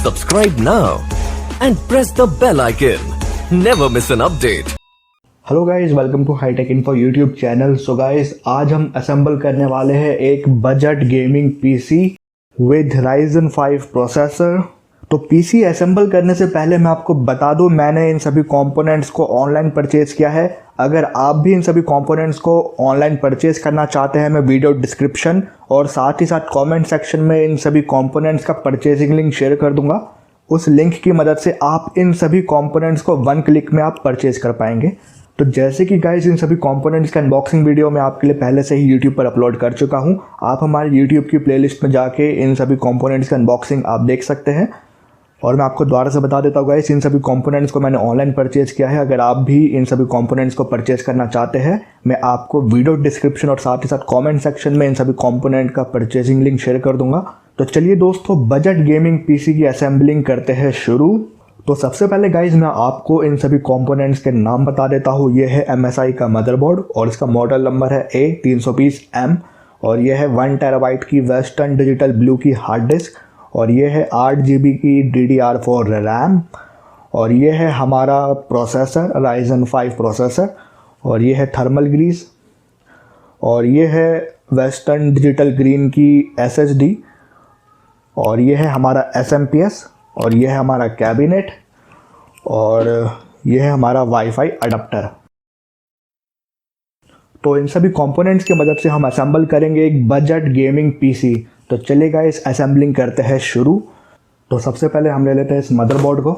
Subscribe now and press the bell icon. Never miss an update. Hello guys, welcome to Hitech Info YouTube channel. So guys, आज हम assemble करने वाले हैं एक budget gaming PC with Ryzen 5 processor. तो PC assemble करने से पहले मैं आपको बता दूं, मैंने इन सभी कंपोनेंट्स को ऑनलाइन परचेज किया है। अगर आप भी इन सभी कंपोनेंट्स को ऑनलाइन परचेज करना चाहते हैं, मैं वीडियो डिस्क्रिप्शन और साथ ही साथ कमेंट सेक्शन में इन सभी कंपोनेंट्स का परचेजिंग लिंक शेयर कर दूंगा। उस लिंक की मदद से आप इन सभी कंपोनेंट्स को 1 क्लिक में आप परचेज कर पाएंगे। तो जैसे कि गाइस, इन सभी कंपोनेंट्स का अनबॉक्सिंग वीडियो मैं आपके लिए पहले से ही यूट्यूब पर अपलोड कर चुका हूं। आप हमारे यूट्यूब की प्लेलिस्ट में जाके इन सभी कंपोनेंट्स का अनबॉक्सिंग आप देख सकते हैं। और मैं आपको दोबारा से बता देता हूँ गाइस, इन सभी कंपोनेंट्स को मैंने ऑनलाइन परचेज किया है। अगर आप भी इन सभी कंपोनेंट्स को परचेज करना चाहते हैं, मैं आपको वीडियो डिस्क्रिप्शन और साथ ही साथ कमेंट सेक्शन में इन सभी कंपोनेंट का परचेजिंग लिंक शेयर कर दूंगा। तो चलिए दोस्तों, बजट गेमिंग पीसी की असेंबलिंग करते हैं शुरू। तो सबसे पहले गाइज, मैं आपको इन सभी कंपोनेंट्स के नाम बता देता हूँ। ये है MSI का मदरबोर्ड और इसका मॉडल नंबर है A320M और ये है 1 TB की वेस्टर्न डिजिटल ब्लू की हार्ड डिस्क और ये है 8 GB की DDR4 रैम और ये है हमारा प्रोसेसर Ryzen 5 प्रोसेसर और ये है थर्मल ग्रीस और ये है वेस्टर्न डिजिटल ग्रीन की SSD और ये है हमारा SMPS और ये है हमारा कैबिनेट और ये है हमारा वाईफाई अडाप्टर। तो इन सभी कंपोनेंट्स की मदद से हम असेंबल करेंगे एक बजट गेमिंग पीसी। तो चलिए गाइस, असेंबलिंग करते हैं शुरू। तो सबसे पहले हम ले लेते हैं इस मदरबोर्ड को।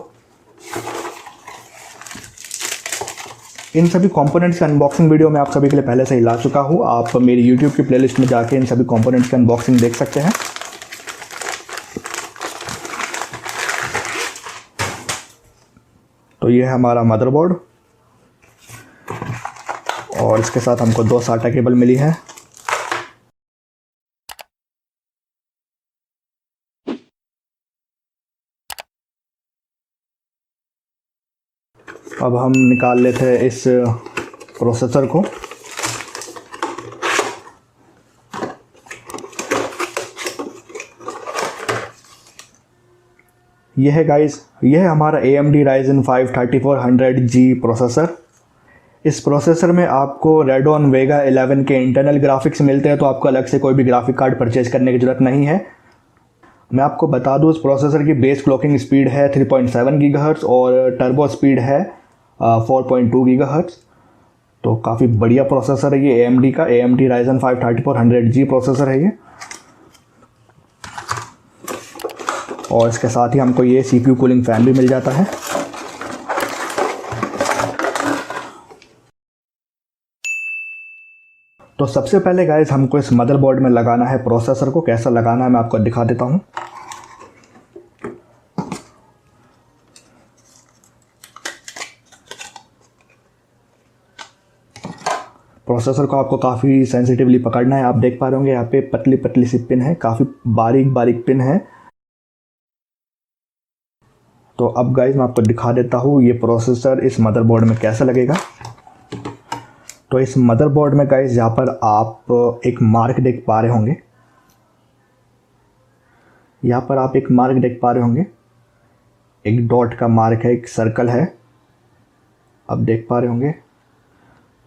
इन सभी कंपोनेंट्स का अनबॉक्सिंग वीडियो मैं आप सभी के लिए पहले से ही ला चुका हूँ। आप मेरी यूट्यूब की प्लेलिस्ट में जाके इन सभी कंपोनेंट्स का अनबॉक्सिंग देख सकते हैं। तो ये है हमारा मदरबोर्ड और इसके साथ हमको 2 SATA केबल मिली है। अब हम निकाल लेते हैं इस प्रोसेसर को। यह है गाइस, यह है हमारा AMD Ryzen 5 3400G प्रोसेसर। इस प्रोसेसर में आपको Radeon Vega 11 के इंटरनल ग्राफिक्स मिलते हैं, तो आपको अलग से कोई भी ग्राफिक कार्ड परचेज करने की ज़रूरत नहीं है। मैं आपको बता दूं, इस प्रोसेसर की बेस क्लॉकिंग स्पीड है 3.7 GHz और टर्बो स्पीड है 4.2 GHz। तो काफ़ी बढ़िया प्रोसेसर है ये AMD का। AMD Ryzen 5 3400G प्रोसेसर है ये। और इसके साथ ही हमको ये CPU कूलिंग फ़ैन भी मिल जाता है। तो सबसे पहले गाइस, हमको इस मदरबोर्ड में लगाना है प्रोसेसर को। कैसा लगाना है मैं आपको दिखा देता हूँ। प्रोसेसर को आपको काफ़ी सेंसिटिवली पकड़ना है। आप देख पा रहे होंगे यहाँ पे पतली पतली सी पिन है, काफ़ी बारीक बारीक पिन है। तो अब गाइस, मैं आपको दिखा देता हूँ ये प्रोसेसर इस मदरबोर्ड में कैसा लगेगा। तो इस मदरबोर्ड में गाइस, यहाँ पर आप एक मार्क देख पा रहे होंगे। यहाँ पर आप एक मार्क देख पा रहे होंगे, एक डॉट का मार्क है, एक सर्कल है, आप देख पा रहे होंगे।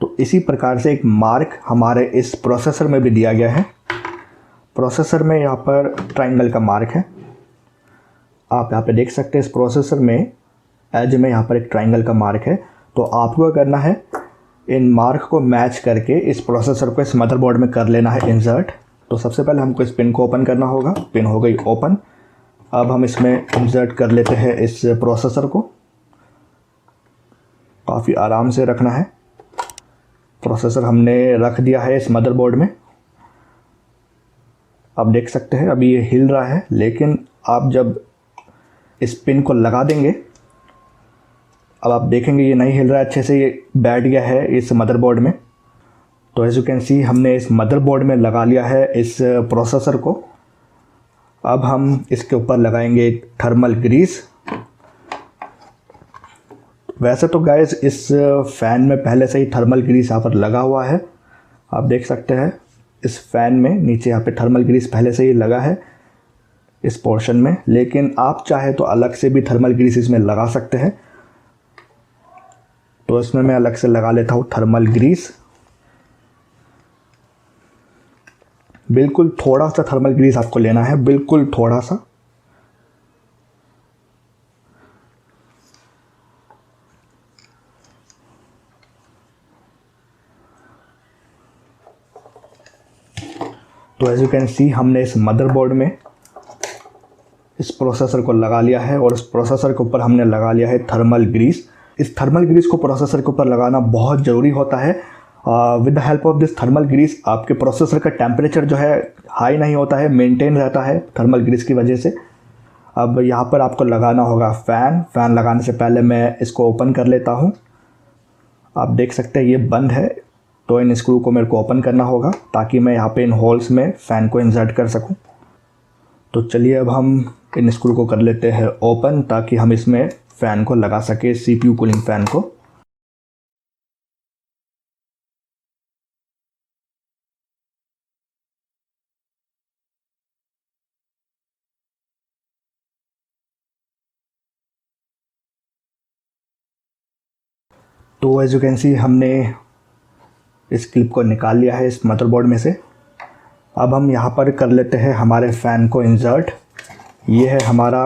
तो इसी प्रकार से एक मार्क हमारे इस प्रोसेसर में भी दिया गया है। प्रोसेसर में यहाँ पर ट्रायंगल का मार्क है, आप यहाँ पे देख सकते हैं। इस प्रोसेसर में एज में यहाँ पर एक ट्रायंगल का मार्क है। तो आपको क्या करना है, इन मार्क को मैच करके इस प्रोसेसर को इस मदरबोर्ड में कर लेना है इंसर्ट। तो सबसे पहले हमको इस पिन को ओपन करना होगा। पिन हो गई ओपन। अब हम इसमें इंसर्ट कर लेते हैं इस प्रोसेसर को। काफ़ी आराम से रखना है। प्रोसेसर हमने रख दिया है इस मदरबोर्ड में। आप देख सकते हैं अभी ये हिल रहा है, लेकिन आप जब इस पिन को लगा देंगे, अब आप देखेंगे ये नहीं हिल रहा है अच्छे से, ये बैठ गया है इस मदरबोर्ड में। तो एज यू कैन सी, हमने इस मदरबोर्ड में लगा लिया है इस प्रोसेसर को। अब हम इसके ऊपर लगाएंगे थर्मल ग्रीस। वैसे तो गाइस, इस फ़ैन में पहले से ही थर्मल ग्रीस यहाँ पर लगा हुआ है, आप देख सकते हैं। इस फ़ैन में नीचे यहाँ पे थर्मल ग्रीस पहले से ही लगा है, इस पोर्शन में, लेकिन आप चाहे तो अलग से भी थर्मल ग्रीस इसमें लगा सकते हैं। तो इसमें मैं अलग से लगा लेता हूँ थर्मल ग्रीस। बिल्कुल थोड़ा सा थर्मल ग्रीस आपको लेना है, बिल्कुल थोड़ा सा। तो एज यू कैन सी हमने इस मदरबोर्ड में इस प्रोसेसर को लगा लिया है और इस प्रोसेसर के ऊपर हमने लगा लिया है थर्मल ग्रीस। इस थर्मल ग्रीस को प्रोसेसर के ऊपर लगाना बहुत ज़रूरी होता है। With the help of this thermal grease आपके प्रोसेसर का टेम्परेचर जो है हाई नहीं होता है, मेंटेन रहता है थर्मल ग्रीस की वजह से। अब यहाँ पर आपको लगाना होगा फ़ैन लगाने से पहले मैं इसको ओपन कर लेता हूँ। आप देख सकते हैं ये बंद है, तो इन स्क्रू को मेरे को ओपन करना होगा ताकि मैं यहाँ पे इन होल्स में फ़ैन को इंसर्ट कर सकूँ। तो चलिए अब हम इन स्क्रू को कर लेते हैं ओपन ताकि हम इसमें फ़ैन को लगा सके, CPU कूलिंग फ़ैन को। तो एज यू कैन सी हमने इस क्लिप को निकाल लिया है इस मदरबोर्ड में से। अब हम यहाँ पर कर लेते हैं हमारे फ़ैन को इंसर्ट। ये है हमारा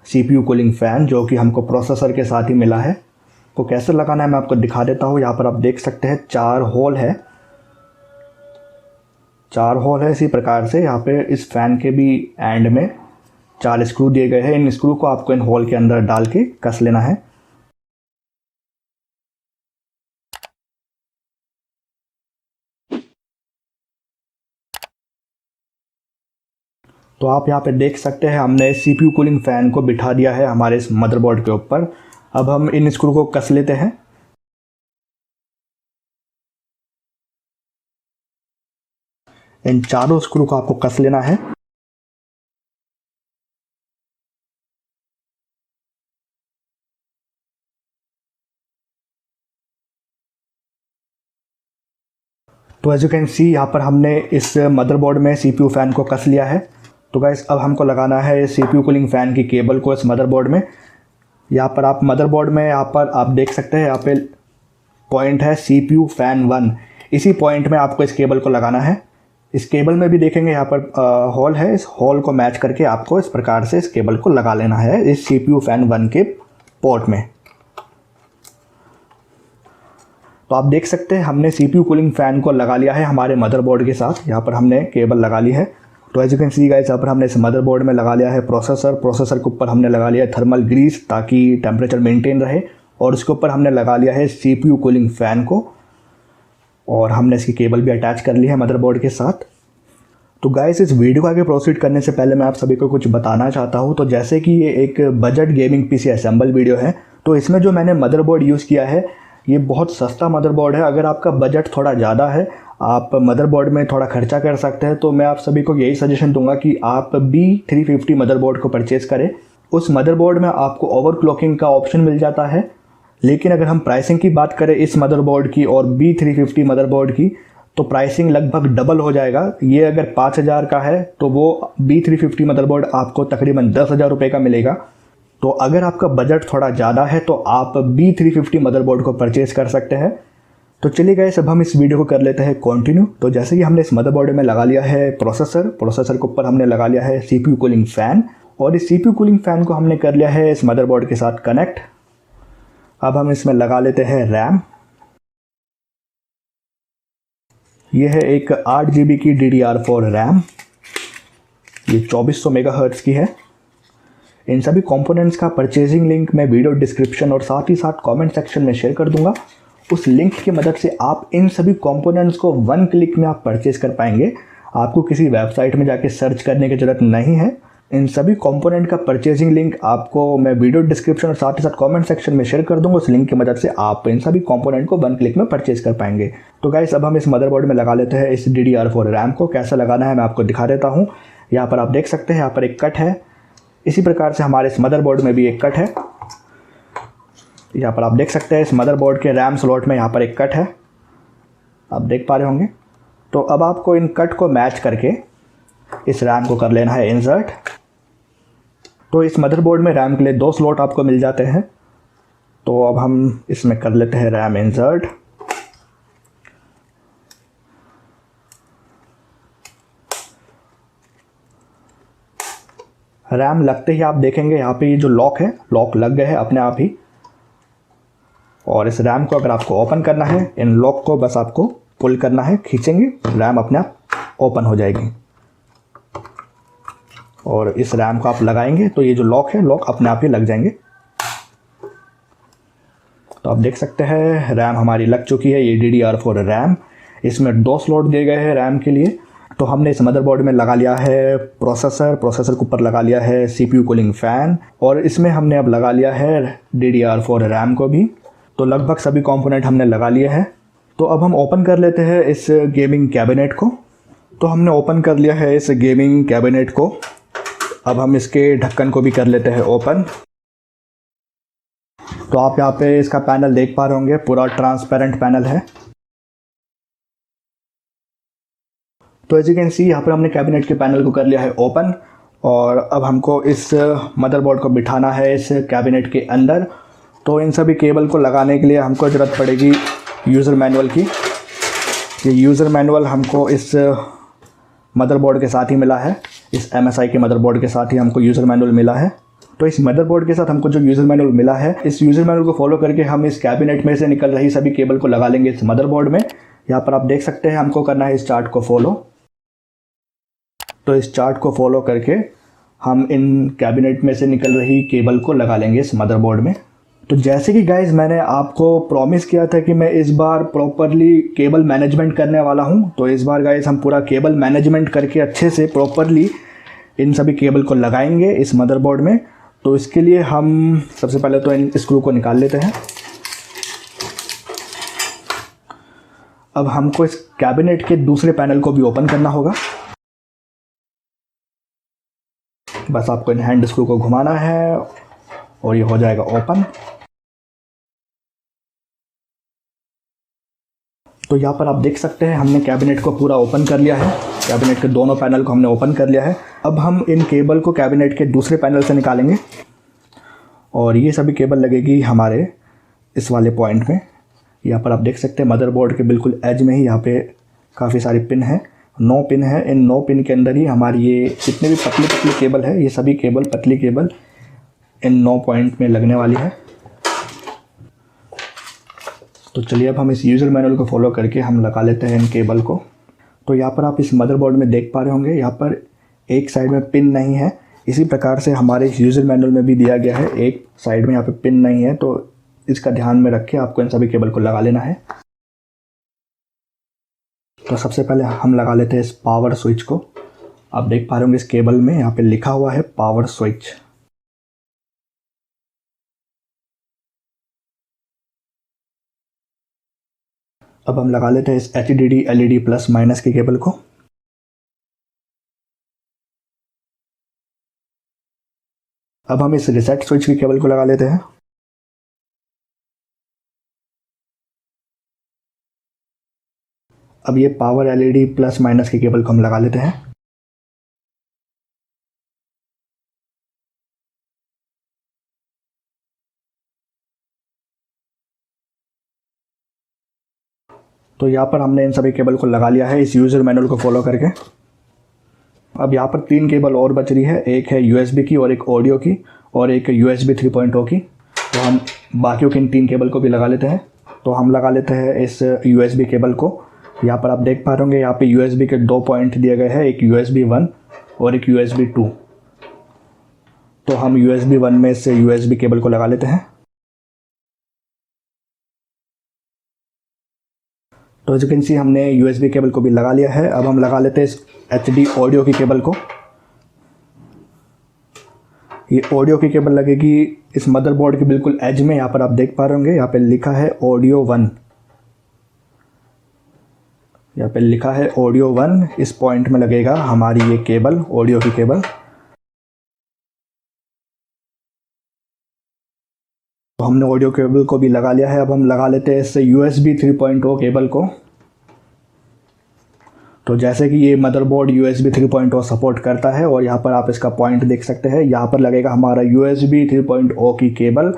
CPU कूलिंग फ़ैन जो कि हमको प्रोसेसर के साथ ही मिला है। तो कैसे लगाना है मैं आपको दिखा देता हूँ। यहाँ पर आप देख सकते हैं 4 होल है, 4 होल है। इसी प्रकार से यहाँ पे इस फ़ैन के भी एंड में 4 स्क्रू दिए गए हैं। इन स्क्रू को आपको इन होल के अंदर डाल के कस लेना है। तो आप यहाँ पे देख सकते हैं हमने CPU कूलिंग फ़ैन को बिठा दिया है हमारे इस मदरबोर्ड के ऊपर। अब हम इन स्क्रू को कस लेते हैं। इन चारों स्क्रू को आपको कस लेना है। तो एज यू कैन सी यहाँ पर हमने इस मदरबोर्ड में CPU फ़ैन को कस लिया है। तो गाइस अब हमको लगाना है CPU कूलिंग फ़ैन की केबल को इस मदरबोर्ड में। यहाँ पर आप मदरबोर्ड में यहाँ पर आप देख सकते हैं यहाँ पे पॉइंट है CPU फ़ैन 1। इसी पॉइंट में आपको इस केबल को लगाना है। इस केबल में भी देखेंगे यहाँ पर होल है, इस होल को मैच करके आपको इस प्रकार से इस केबल को लगा लेना है इस CPU फ़ैन 1 के पोर्ट में। तो आप देख सकते हैं हमने CPU कूलिंग फ़ैन को लगा लिया है हमारे मदरबोर्ड के साथ। यहाँ पर हमने केबल लगा ली है। तो as you can see guys यहाँ पर हमने इस मदरबोर्ड में लगा लिया है प्रोसेसर के ऊपर हमने लगा लिया है थर्मल ग्रीस ताकि टेम्परेचर मेंटेन रहे, और उसके ऊपर हमने लगा लिया है CPU कूलिंग फ़ैन को, और हमने इसकी केबल भी अटैच कर ली है मदरबोर्ड के साथ। तो गाइस इस वीडियो को आगे प्रोसीड करने से पहले मैं आप सभी को कुछ बताना चाहता हूँ। तो जैसे कि ये एक budget gaming PC assemble video है, तो इसमें जो मैंने मदरबोर्ड यूज़ किया है ये बहुत सस्ता मदरबोर्ड है। अगर आपका बजट थोड़ा ज़्यादा है, आप मदरबोर्ड में थोड़ा खर्चा कर सकते हैं, तो मैं आप सभी को यही सजेशन दूंगा कि आप B350 मदरबोर्ड को परचेज़ करें। उस मदरबोर्ड में आपको ओवरक्लॉकिंग का ऑप्शन मिल जाता है। लेकिन अगर हम प्राइसिंग की बात करें इस मदरबोर्ड की और B350 मदरबोर्ड की, तो प्राइसिंग लगभग डबल हो जाएगा। ये अगर 5000 का है तो वो B350 मदरबोर्ड आपको तकरीबन 10,000 रुपये का मिलेगा। तो अगर आपका बजट थोड़ा ज़्यादा है तो आप B350 मदरबोर्ड को परचेज़ कर सकते हैं। तो चलिए गाइस अब हम इस वीडियो को कर लेते हैं कंटिन्यू। तो जैसे कि हमने इस मदरबोर्ड में लगा लिया है प्रोसेसर के ऊपर हमने लगा लिया है CPU कूलिंग फ़ैन, और इस CPU कूलिंग फ़ैन को हमने कर लिया है इस मदरबोर्ड के साथ कनेक्ट। अब हम इसमें लगा लेते हैं रैम। यह है एक 8 GB की DDR4 रैम, ये 2400 मेगाहर्ट्ज़ की है। इन सभी कंपोनेंट्स का परचेजिंग लिंक मैं वीडियो डिस्क्रिप्शन और साथ ही साथ कमेंट सेक्शन में शेयर कर दूंगा। उस लिंक की मदद से आप इन सभी कंपोनेंट्स को 1 क्लिक में आप परचेज कर पाएंगे। आपको किसी वेबसाइट में जाके सर्च करने की ज़रूरत नहीं है। इन सभी कंपोनेंट का परचेजिंग लिंक आपको मैं वीडियो डिस्क्रिप्शन और साथ ही साथ कमेंट सेक्शन में शेयर कर दूंगा। उस लिंक की मदद से आप इन सभी कंपोनेंट को 1 क्लिक में परचेज कर पाएंगे। तो गाइस अब हम इस मदरबोर्ड में लगा लेते हैं इस DDR4 रैम को। कैसे लगाना है मैं आपको दिखा देता हूँ। यहाँ पर आप देख सकते हैं यहाँ पर एक कट है। इसी प्रकार से हमारे इस मदरबोर्ड में भी एक कट है। यहाँ पर आप देख सकते हैं इस मदरबोर्ड के रैम स्लॉट में यहाँ पर एक कट है, आप देख पा रहे होंगे। तो अब आपको इन कट को मैच करके इस रैम को कर लेना है इंसर्ट। तो इस मदरबोर्ड में रैम के लिए 2 स्लॉट आपको मिल जाते हैं। तो अब हम इसमें कर लेते हैं रैम इंसर्ट। रैम लगते ही आप देखेंगे यहाँ पे ये जो लॉक है, लॉक लग गए हैं अपने आप ही। और इस रैम को अगर आपको ओपन करना है, इन लॉक को बस आपको पुल करना है, खींचेंगे, रैम अपने आप ओपन हो जाएगी। और इस रैम को आप लगाएंगे तो ये जो लॉक है, लॉक अपने आप ही लग जाएंगे। तो आप देख सकते हैं रैम हमारी लग चुकी है। ये DDR4 रैम, इसमें 2 स्लॉट दिए गए हैं रैम के लिए। तो हमने इस मदरबोर्ड में लगा लिया है प्रोसेसर के ऊपर लगा लिया है CPU कूलिंग फ़ैन, और इसमें हमने अब लगा लिया है DDR4 रैम को भी। तो लगभग सभी कंपोनेंट हमने लगा लिए हैं। तो अब हम ओपन कर लेते हैं इस गेमिंग कैबिनेट को। तो हमने ओपन कर लिया है इस गेमिंग कैबिनेट को। अब हम इसके ढक्कन को भी कर लेते हैं ओपन। तो आप यहाँ पे इसका पैनल देख पा रहे होंगे, पूरा ट्रांसपेरेंट पैनल है। तो एज यू कैन सी यहाँ पर हमने कैबिनेट के पैनल को कर लिया है ओपन। और अब हमको इस मदरबोर्ड को बिठाना है इस कैबिनेट के अंदर। तो इन सभी केबल को लगाने के लिए हमको ज़रूरत पड़ेगी यूज़र मैनुअल की। ये यूज़र मैनुअल हमको इस मदरबोर्ड के साथ ही मिला है, इस MSI के मदरबोर्ड के साथ ही हमको यूज़र मैनुअल मिला है। तो इस मदरबोर्ड के साथ हमको जो यूज़र मैनुअल मिला है, इस यूज़र मैनुअल को फॉलो करके हम इस कैबिनेट में से निकल रही सभी केबल को लगा लेंगे इस मदरबोर्ड में। यहाँ पर आप देख सकते हैं हमको करना है इस चार्ट को फॉलो। तो इस चार्ट को फॉलो करके हम इन कैबिनेट में से निकल रही केबल को लगा लेंगे इस मदरबोर्ड में। तो जैसे कि गाइज़ मैंने आपको प्रॉमिस किया था कि मैं इस बार प्रॉपरली केबल मैनेजमेंट करने वाला हूं। तो इस बार गाइज़ हम पूरा केबल मैनेजमेंट करके अच्छे से प्रॉपरली इन सभी केबल को लगाएंगे इस मदरबोर्ड में। तो इसके लिए हम सबसे पहले तो इन स्क्रू को निकाल लेते हैं। अब हमको इस कैबिनेट के दूसरे पैनल को भी ओपन करना होगा। बस आपको इन हैंड स्क्रू को घुमाना है और ये हो जाएगा ओपन। तो यहाँ पर आप देख सकते हैं हमने कैबिनेट को पूरा ओपन कर लिया है। कैबिनेट के दोनों पैनल को हमने ओपन कर लिया है। अब हम इन केबल को कैबिनेट के दूसरे पैनल से निकालेंगे और ये सभी केबल लगेगी हमारे इस वाले पॉइंट में। यहाँ पर आप देख सकते हैं मदरबोर्ड के बिल्कुल एज में ही यहाँ पे काफ़ी सारी पिन है, 9 पिन है। इन 9 पिन के अंदर ही हमारी ये जितने भी पतली पतली केबल है, ये सभी केबल, पतली केबल इन 9 पॉइंट में लगने वाली है। तो चलिए अब हम इस यूज़र मैनुअल को फॉलो करके हम लगा लेते हैं इन केबल को। तो यहाँ पर आप इस मदरबोर्ड में देख पा रहे होंगे, यहाँ पर एक साइड में पिन नहीं है। इसी प्रकार से हमारे इस यूज़र मैनुअल में भी दिया गया है, एक साइड में यहाँ पे पिन नहीं है। तो इसका ध्यान में रख के आपको इन सभी केबल को लगा लेना है। तो सबसे पहले हम लगा लेते हैं इस पावर स्विच को। आप देख पा रहे होंगे इस केबल में यहाँ पे लिखा हुआ है पावर स्विच। अब हम लगा लेते हैं इस HDD LED प्लस माइनस की केबल को। अब हम इस रिसेट स्विच की केबल को लगा लेते हैं। अब ये पावर LED प्लस माइनस की केबल को हम लगा लेते हैं। तो यहाँ पर हमने इन सभी केबल को लगा लिया है इस यूज़र मैनुअल को फॉलो करके। अब यहाँ पर 3 केबल और बच रही है, एक है USB की और एक ऑडियो की और एक USB 3.0 की। तो हम बाकियों की इन 3 केबल को भी लगा लेते हैं। तो हम लगा लेते हैं इस USB केबल को। यहाँ पर आप देख पा रहे होंगे यहाँ पे USB के 2 पॉइंट दिए गए हैं, एक USB 1 और एक USB 2। तो हम USB 1 में से USB केबल को लगा लेते हैं। तो एज यू कैन सी हमने USB केबल को भी लगा लिया है। अब हम लगा लेते हैं इस HD ऑडियो की केबल को। ये ऑडियो की केबल लगेगी इस मदरबोर्ड के बिल्कुल एज में। यहाँ पर आप देख पा रहे होंगे यहाँ पे लिखा है ऑडियो 1। यहाँ पे लिखा है ऑडियो 1। इस पॉइंट में लगेगा हमारी ये केबल, ऑडियो की केबल। तो हमने ऑडियो केबल को भी लगा लिया है। अब हम लगा लेते हैं इस USB 3.0 केबल को। तो जैसे कि ये मदरबोर्ड USB 3.0 सपोर्ट करता है और यहाँ पर आप इसका पॉइंट देख सकते हैं। यहाँ पर लगेगा हमारा USB 3.0 की केबल,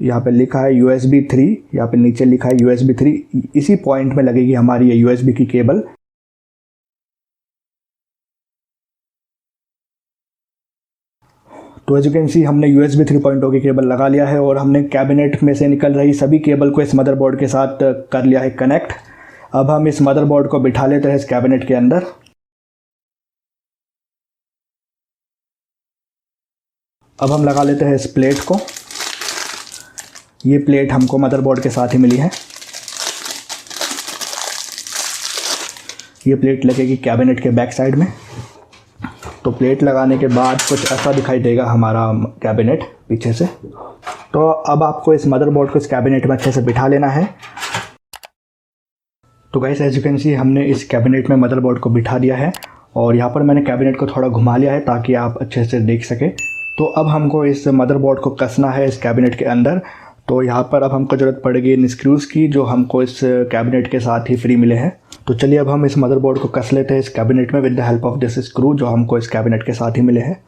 यहाँ पे लिखा है USB 3, यहाँ पे नीचे लिखा है USB 3, इसी पॉइंट में लगेगी हमारी ये USB की केबल। तो एज यू कैन सी हमने USB 3.0 की केबल लगा लिया है और हमने कैबिनेट में से निकल रही सभी केबल को इस मदरबोर्ड के साथ कर लिया है कनेक्ट। अब हम इस मदरबोर्ड को बिठा लेते हैं इस कैबिनेट के अंदर। अब हम लगा लेते हैं इस प्लेट को। ये प्लेट हमको मदरबोर्ड के साथ ही मिली है। ये प्लेट लगेगी कैबिनेट के बैक साइड में। तो प्लेट लगाने के बाद कुछ ऐसा दिखाई देगा हमारा कैबिनेट पीछे से। तो अब आपको इस मदरबोर्ड को इस कैबिनेट में अच्छे से बिठा लेना है। तो guys as you can see हमने इस कैबिनेट में मदरबोर्ड को बिठा दिया है और यहाँ पर मैंने कैबिनेट को थोड़ा घुमा लिया है ताकि आप अच्छे से देख सकें। तो अब हमको इस मदरबोर्ड को कसना है इस कैबिनेट के अंदर। तो यहाँ पर अब हमको ज़रूरत पड़ेगी इन स्क्रूज़ की जो हमको इस कैबिनेट के साथ ही फ्री मिले हैं। तो चलिए अब हम इस मदरबोर्ड को कस लेते हैं इस कैबिनेट में with the help of this screw जो हमको इस कैबिनेट के साथ ही मिले हैं।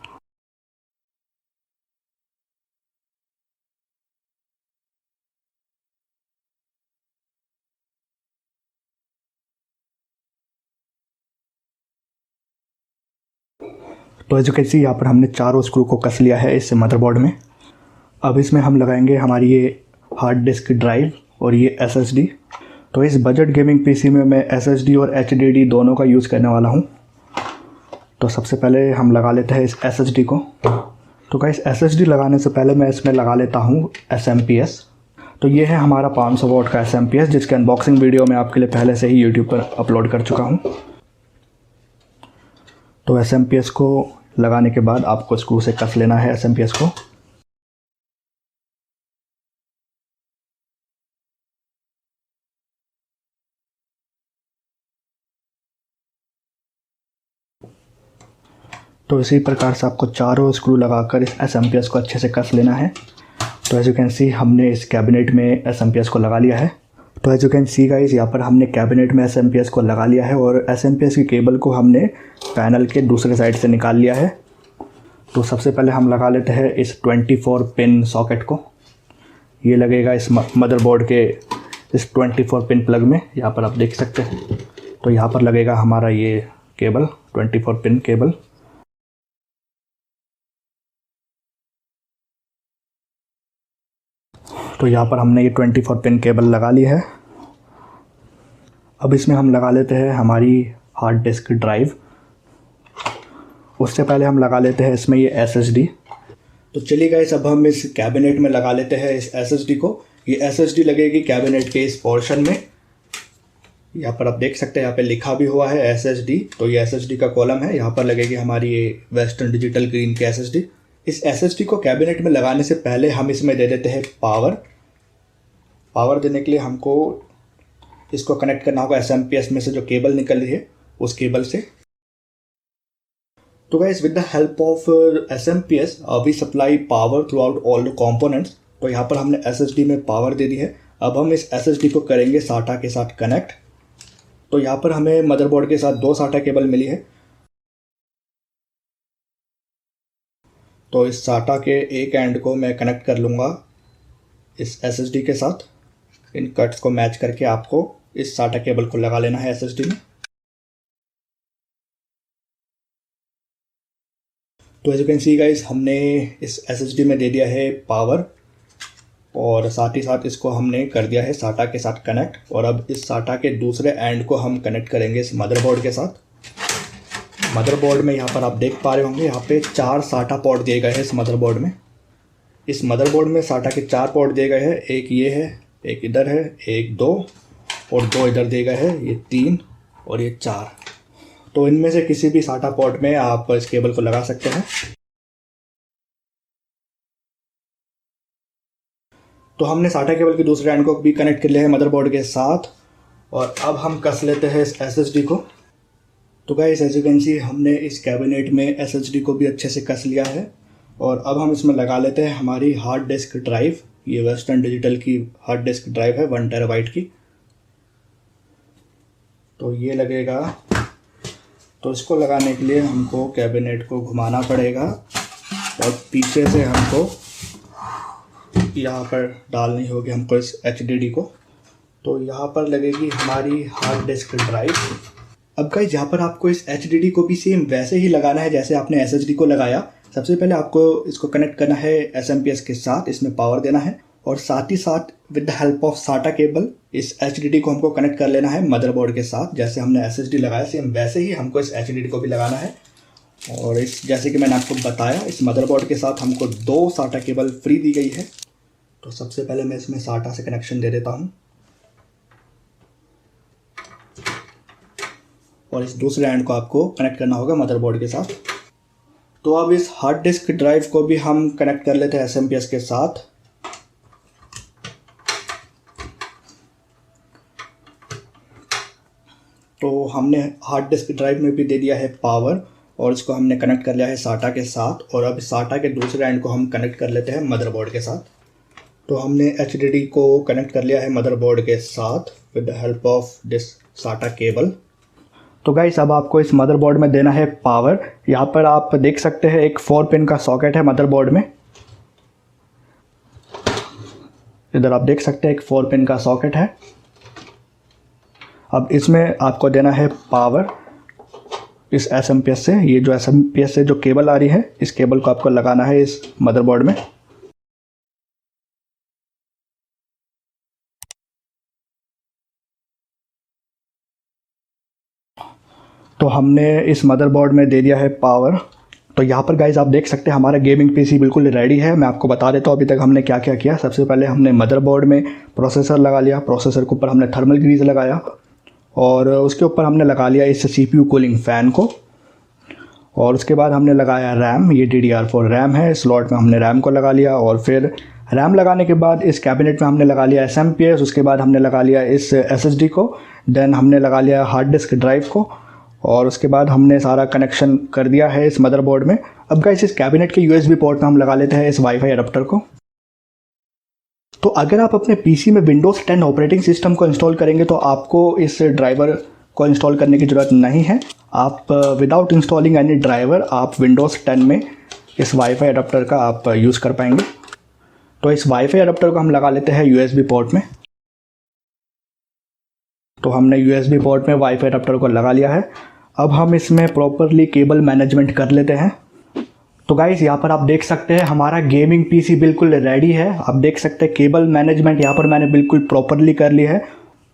तो एज यू कैन सी यहाँ पर हमने चारों स्क्रू को कस लिया है इस मदरबोर्ड में। अब इसमें हम लगाएंगे हमारी ये हार्ड डिस्क ड्राइव और ये SSD। तो इस बजट गेमिंग PC में मैं SSD और HDD दोनों का यूज़ करने वाला हूँ। तो सबसे पहले हम लगा लेते हैं इस SSD को। तो गाइस SSD लगाने से पहले मैं इसमें लगा लेता हूँ SMPS। तो ये है हमारा 500 वॉट का SMPS जिसके अनबॉक्सिंग वीडियो मैं आपके लिए पहले से ही यूट्यूब पर अपलोड कर चुका हूँ। तो SMPS को लगाने के बाद आपको स्क्रू से कस लेना है SMPS को। तो इसी प्रकार से आपको चारों स्क्रू लगाकर इस SMPS को अच्छे से कस लेना है। तो एज यू कैन सी हमने इस कैबिनेट में SMPS को लगा लिया है। तो as you can see guys यहाँ पर हमने कैबिनेट में SMPS को लगा लिया है और SMPS की केबल को हमने पैनल के दूसरे साइड से निकाल लिया है। तो सबसे पहले हम लगा लेते हैं इस 24 पिन सॉकेट को। ये लगेगा इस मदरबोर्ड के इस 24 पिन प्लग में, यहाँ पर आप देख सकते हैं। तो यहाँ पर लगेगा हमारा ये केबल 24 पिन केबल। तो यहाँ पर हमने ये 24 पिन केबल लगा ली है। अब इसमें हम लगा लेते हैं हमारी हार्ड डिस्क ड्राइव। उससे पहले हम लगा लेते हैं इसमें ये SSD। तो चलिए गाइस अब हम इस कैबिनेट में लगा लेते हैं इस SSD को। ये SSD लगेगी कैबिनेट के इस पोर्शन में। यहाँ पर आप देख सकते हैं, यहाँ पे लिखा भी हुआ है SSD। तो ये SSD का कॉलम है, यहाँ पर लगेगी हमारी ये वेस्टर्न डिजिटल ग्रीन की SSD। इस SSD को कैबिनेट में लगाने से पहले हम इसमें दे देते हैं पावर देने के लिए हमको इसको कनेक्ट करना होगा SMPS में से जो केबल निकल रही है उस केबल से। तो guys with the help of SMPS we supply power throughout all the components. तो यहाँ पर हमने SSD में पावर दे दी है। अब हम इस SSD को करेंगे SATA के साथ कनेक्ट। तो यहाँ पर हमें मदरबोर्ड के साथ 2 SATA केबल मिली है। तो इस SATA के एक एंड को मैं कनेक्ट कर लूँगा इस SSD के साथ। इन कट्स को मैच करके आपको इस SATA केबल को लगा लेना है SSD में। तो as you can see guys हमने इस SSD में दे दिया है पावर और साथ ही साथ इसको हमने कर दिया है SATA के साथ कनेक्ट। और अब इस SATA के दूसरे एंड को हम कनेक्ट करेंगे इस मदरबोर्ड के साथ। मदरबोर्ड में यहाँ पर आप देख पा रहे होंगे, यहाँ पे 4 SATA पोर्ट दिए गए हैं इस मदरबोर्ड में। इस मदरबोर्ड में SATA के 4 पोर्ट दिए गए हैं। एक ये है, एक इधर है, एक 2 और 2 इधर दिए गए हैं। ये 3 और ये 4। तो इनमें से किसी भी SATA पोर्ट में आप इस केबल को लगा सकते हैं। तो हमने SATA केबल के दूसरे एंड को भी कनेक्ट कर लिया है मदरबोर्ड के साथ। और अब हम कस लेते हैं इस SSD को। तो guys as you can see हमने इस कैबिनेट में SSD को भी अच्छे से कस लिया है। और अब हम इसमें लगा लेते हैं हमारी हार्ड डिस्क ड्राइव। ये वेस्टर्न डिजिटल की हार्ड डिस्क ड्राइव है 1 टेराबाइट की। तो ये लगेगा तो इसको लगाने के लिए हमको कैबिनेट को घुमाना पड़ेगा और पीछे से हमको यहाँ पर डालनी होगी हमको इस HDD को। तो यहाँ पर लगेगी हमारी हार्ड डिस्क ड्राइव। अब गाइस यहाँ पर आपको इस HDD को भी सेम वैसे ही लगाना है जैसे आपने SSD को लगाया। सबसे पहले आपको इसको कनेक्ट करना है SMPS के साथ, इसमें पावर देना है और साथ ही साथ with the help of SATA cable इस HDD को हमको कनेक्ट कर लेना है मदरबोर्ड के साथ। जैसे हमने SSD लगाया सेम वैसे ही हमको इस HDD को भी लगाना है। और इस जैसे कि मैंने आपको बताया इस मदरबोर्ड के साथ हमको 2 SATA केबल फ्री दी गई है। तो सबसे पहले मैं इसमें SATA से कनेक्शन दे देता हूँ और इस दूसरे एंड को आपको कनेक्ट करना होगा मदरबोर्ड के साथ। तो अब इस हार्ड डिस्क ड्राइव को भी हम कनेक्ट कर लेते हैं SMPS के साथ। तो हमने हार्ड डिस्क ड्राइव में भी दे दिया है पावर और इसको हमने कनेक्ट कर लिया है SATA के साथ। और अब SATA के दूसरे एंड को हम कनेक्ट कर लेते हैं मदरबोर्ड के साथ। तो हमने HDD को कनेक्ट कर लिया है मदरबोर्ड के साथ with the help of this SATA cable. तो गाइस अब आपको इस मदरबोर्ड में देना है पावर। यहाँ पर आप देख सकते हैं एक 4 पिन का सॉकेट है मदरबोर्ड में। इधर आप देख सकते हैं एक 4 पिन का सॉकेट है। अब इसमें आपको देना है पावर इस SMPS से। ये जो SMPS से जो केबल आ रही है इस केबल को आपको लगाना है इस मदरबोर्ड में। तो हमने इस मदरबोर्ड में दे दिया है पावर। तो यहाँ पर गाइज आप देख सकते हैं हमारा गेमिंग PC बिल्कुल रेडी है। मैं आपको बता देता हूँ अभी तक हमने क्या क्या किया। सबसे पहले हमने मदरबोर्ड में प्रोसेसर लगा लिया, प्रोसेसर के ऊपर हमने थर्मल ग्रीज लगाया और उसके ऊपर हमने लगा लिया इस CPU कूलिंग फ़ैन को। और उसके बाद हमने लगाया रैम, ये DDR4 रैम है, स्लॉट में हमने रैम को लगा लिया। और फिर रैम लगाने के बाद इस कैबिनेट में हमने लगा लिया SMPS, उसके बाद हमने लगा लिया इस SSD को, देन हमने लगा लिया हार्ड डिस्क ड्राइव को और उसके बाद हमने सारा कनेक्शन कर दिया है इस मदरबोर्ड में। अब गाइस इस कैबिनेट के USB पोर्ट में हम लगा लेते हैं इस वाईफाई अडेप्टर को। तो अगर आप अपने PC में Windows 10 ऑपरेटिंग सिस्टम को इंस्टॉल करेंगे तो आपको इस ड्राइवर को इंस्टॉल करने की ज़रूरत नहीं है। आप विदाउट इंस्टॉलिंग एनी ड्राइवर आप Windows 10 में इस वाईफाई अडेप्टर का आप यूज़ कर पाएंगे। तो इस वाईफाई अडेप्टर को हम लगा लेते हैं USB पोर्ट में। तो हमने USB पोर्ट में वाईफाई अडेप्टर को लगा लिया है। अब हम इसमें प्रॉपरली केबल मैनेजमेंट कर लेते हैं। तो गाइस यहाँ पर आप देख सकते हैं हमारा गेमिंग PC बिल्कुल रेडी है। आप देख सकते हैं केबल मैनेजमेंट यहाँ पर मैंने बिल्कुल प्रॉपरली कर ली है।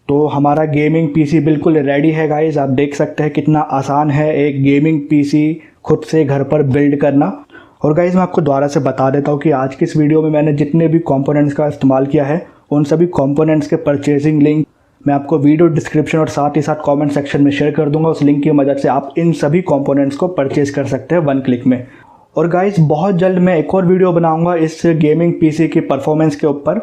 तो हमारा गेमिंग PC बिल्कुल रेडी है गाइस। आप देख सकते हैं कितना आसान है एक गेमिंग PC खुद से घर पर बिल्ड करना। और गाइस मैं आपको दोबारा से बता देता हूँ कि आज की इस वीडियो में मैंने जितने भी कंपोनेंट्स का इस्तेमाल किया है उन सभी कंपोनेंट्स के परचेजिंग लिंक मैं आपको वीडियो डिस्क्रिप्शन और साथ ही साथ कमेंट सेक्शन में शेयर कर दूंगा। उस लिंक की मदद से आप इन सभी कंपोनेंट्स को परचेज कर सकते हैं 1 क्लिक में। और गाइस बहुत जल्द मैं एक और वीडियो बनाऊंगा इस गेमिंग PC की परफॉर्मेंस के ऊपर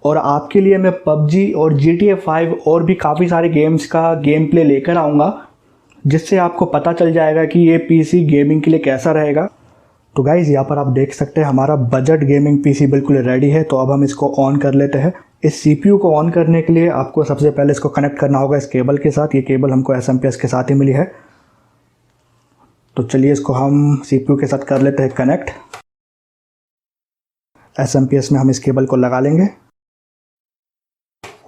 और आपके लिए मैं PUBG और GTA 5 और भी काफ़ी सारे गेम्स का गेम प्ले लेकर आऊँगा जिससे आपको पता चल जाएगा कि ये PC गेमिंग के लिए कैसा रहेगा। तो गाइज़ यहाँ पर आप देख सकते हैं हमारा बजट गेमिंग PC बिल्कुल रेडी है। तो अब हम इसको ऑन कर लेते हैं। इस CPU को ऑन करने के लिए आपको सबसे पहले इसको कनेक्ट करना होगा इस केबल के साथ। ये केबल हमको SMPS के साथ ही मिली है। तो चलिए इसको हम CPU के साथ कर लेते हैं कनेक्ट। SMPS में हम इस केबल को लगा लेंगे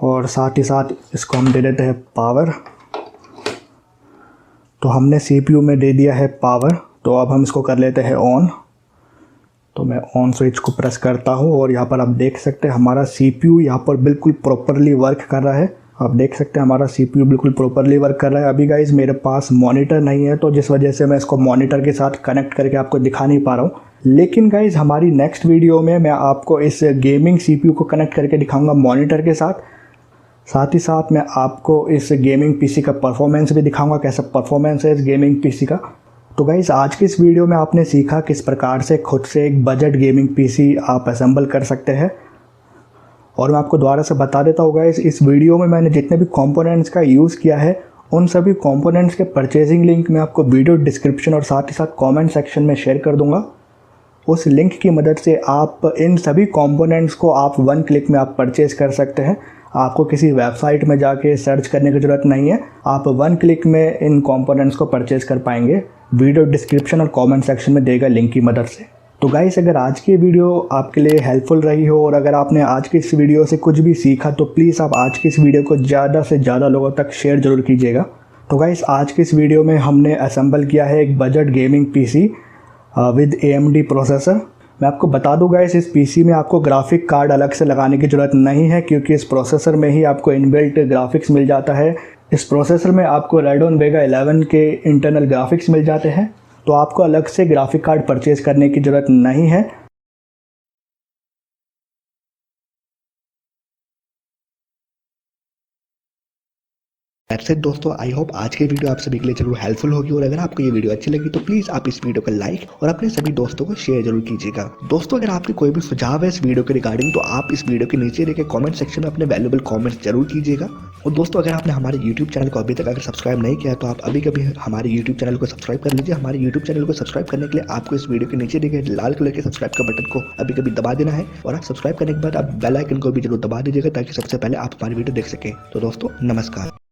और साथ ही साथ इसको हम दे देते हैं पावर। तो हमने CPU में दे दिया है पावर। तो अब हम इसको कर लेते हैं ऑन। तो मैं ऑन स्विच को प्रेस करता हूँ और यहाँ पर आप देख सकते हैं हमारा CPU यहाँ पर बिल्कुल प्रॉपरली वर्क कर रहा है। आप देख सकते हैं हमारा CPU बिल्कुल प्रॉपरली वर्क कर रहा है। अभी गाइज मेरे पास मॉनिटर नहीं है तो जिस वजह से मैं इसको मॉनिटर के साथ कनेक्ट करके आपको दिखा नहीं पा रहा हूँ। लेकिन गाइज हमारी नेक्स्ट वीडियो में मैं आपको इस गेमिंग CPU को कनेक्ट करके दिखाऊँगा मॉनिटर के साथ। साथ ही साथ मैं आपको इस गेमिंग PC का परफॉर्मेंस भी दिखाऊँगा, कैसा परफॉर्मेंस है इस गेमिंग PC का। तो गाइज़ आज की इस वीडियो में आपने सीखा किस प्रकार से खुद से एक बजट गेमिंग PC आप असेंबल कर सकते हैं। और मैं आपको दोबारा से बता देता हूँ गाइज़ इस वीडियो में मैंने जितने भी कंपोनेंट्स का यूज़ किया है उन सभी कंपोनेंट्स के परचेजिंग लिंक मैं आपको वीडियो डिस्क्रिप्शन और साथ ही साथ कमेंट सेक्शन में शेयर कर दूँगा। उस लिंक की मदद से आप इन सभी कंपोनेंट्स को आप 1 क्लिक में आप परचेज़ कर सकते हैं। आपको किसी वेबसाइट में जाके सर्च करने की ज़रूरत नहीं है, आप 1 क्लिक में इन कंपोनेंट्स को परचेज कर पाएंगे। वीडियो डिस्क्रिप्शन और कमेंट सेक्शन में देगा लिंक की मदद से। तो गाइस, अगर आज की वीडियो आपके लिए हेल्पफुल रही हो और अगर आपने आज की इस वीडियो से कुछ भी सीखा तो प्लीज़ आप आज की इस वीडियो को ज़्यादा से ज़्यादा लोगों तक शेयर ज़रूर कीजिएगा। तो गाइस, आज की इस वीडियो में हमने असेंबल किया है एक budget gaming PC with AMD processor. मैं आपको बता दूं गाइस, इस पीसी में आपको ग्राफिक कार्ड अलग से लगाने की ज़रूरत नहीं है क्योंकि इस प्रोसेसर में ही आपको इनबिल्ट ग्राफिक्स मिल जाता है। इस प्रोसेसर में आपको Radeon Vega 11 के इंटरनल ग्राफिक्स मिल जाते हैं, तो आपको अलग से ग्राफिक कार्ड परचेज़ करने की ज़रूरत नहीं है। दैट्स इट दोस्तों, आई होप आज की वीडियो आप सभी के लिए जरूर हेल्पफुल होगी और अगर आपको ये वीडियो अच्छी लगी तो प्लीज़ आप इस वीडियो को लाइक और अपने सभी दोस्तों को शेयर जरूर कीजिएगा। दोस्तों, अगर आपके कोई भी सुझाव है इस वीडियो के रिगार्डिंग तो आप इस वीडियो के नीचे देखे कमेंट सेक्शन में अपने वैल्यूएबल कमेंट्स जरूर कीजिएगा। और दोस्तों, अगर आपने हमारे यूट्यूब चैनल को अभी तक अगर सब्सक्राइब नहीं किया तो आप अभी कभी हमारे यूट्यूब चैनल को सब्सक्राइब कर लीजिए। हमारे यूट्यूब चैनल को सब्सक्राइब करने के लिए आपको इस वीडियो के नीचे देखे लाल कलर के सब्सक्राइब का बटन को अभी कभी दबा देना है और आप सब्सक्राइब करने के बाद आप बेल आइकन को भी जरूर दबा दीजिएगा ताकि सबसे पहले आप हमारी वीडियो देख सकें। तो दोस्तों, नमस्कार।